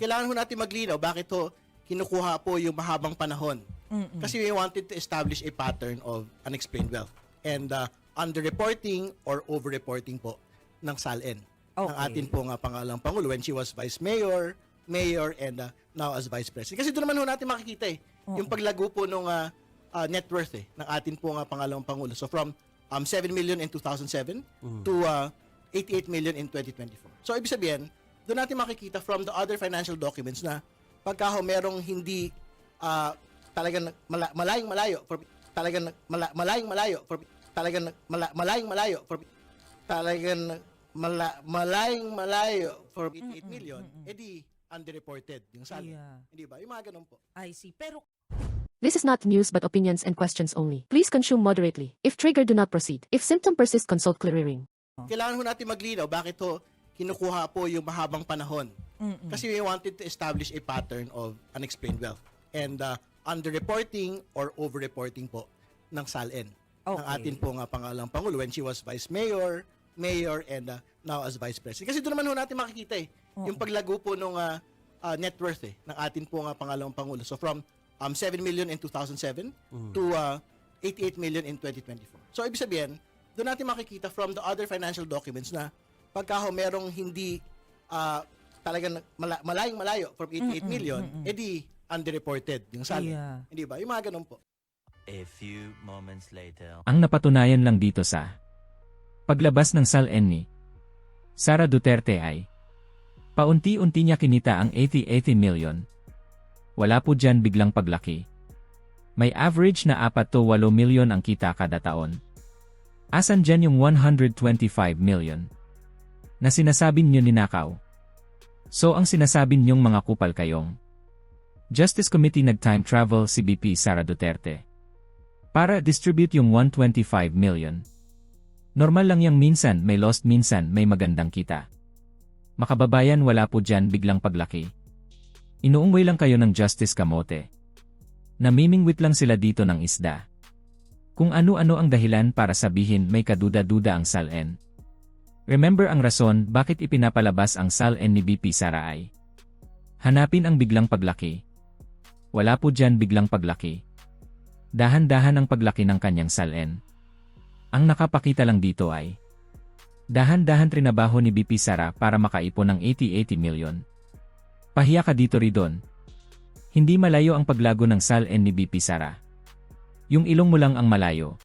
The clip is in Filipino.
Kailangan ho natin maglinaw bakit ho kinukuha po yung mahabang panahon. Kasi we wanted to establish a pattern of unexplained wealth and underreporting or overreporting po ng SALN. Ng atin po nga pangalang Pangulo when she was Vice Mayor, and now as Vice President. Kasi doon naman ho natin makikita yung paglago po ng net worth ng atin po nga pangalang Pangulo. So from 7 million in 2007 to 88 million in 2024. So ibig sabihin, doon natin makikita from the other financial documents na pagka ho merong hindi talagang malayong malayo for talagang malayong malayo for talagang malayong malayo for talagang malayong malayo for 88 million, edi underreported yung salary. Hindi ba? Yung mga ganun po. I see. Pero This is not news but opinions and questions only. Please consume moderately. If triggered, do not proceed. If symptom persist, consult clearing. Kailangan ho natin maglinaw bakit ho kinukuha po yung mahabang panahon. Kasi we wanted to establish a pattern of unexplained wealth and underreporting or overreporting po ng SALN. Ng atin po nga pangalang Pangulo when she was Vice Mayor, and now as Vice President. Kasi doon naman ho natin makikita yung paglago po ng net worth ng atin po nga pangalang Pangulo. So from 7 million in 2007 to 88 million in 2024. So ibig sabihin, doon natin makikita from the other financial documents na pagka ho merong hindi talagang malayong malayo from 88 million, edi underreported yung salary. Hindi ba? Yung mga ganun po. A few moments later. Ang napatunayan lang dito sa paglabas ng SALN ni Sara Duterte ay paunti-unti niya kinita ang 80 million. Wala po dyan biglang paglaki. May average na 4 to 8 million ang kita kada taon. Asan dyan yung 125 million? Na sinasabi niyo ninakaw. So ang sinasabi niyong mga kupal kayong Justice Committee nag-time travel si BP Sara Duterte para distribute yung 125 million. Normal lang yang minsan may lost, minsan may magandang kita. Makababayan, wala po dyan biglang paglaki. Inuungway lang kayo ng Justice Kamote. Namimingwit lang sila dito ng isda. Kung ano-ano ang dahilan para sabihin may kaduda-duda ang SALN. Remember ang rason bakit ipinapalabas ang SALN ni BP Sara ay hanapin ang biglang paglaki. Wala po dyan biglang paglaki. Dahan-dahan ang paglaki ng kanyang SALN. Ang nakapakita lang dito ay dahan-dahan trinabaho ni BP Sara para makaipon ng 80 million. Pahiya ka dito ridon. Hindi malayo ang paglago ng SALN ni BP Sara. Yung ilong mo lang ang malayo.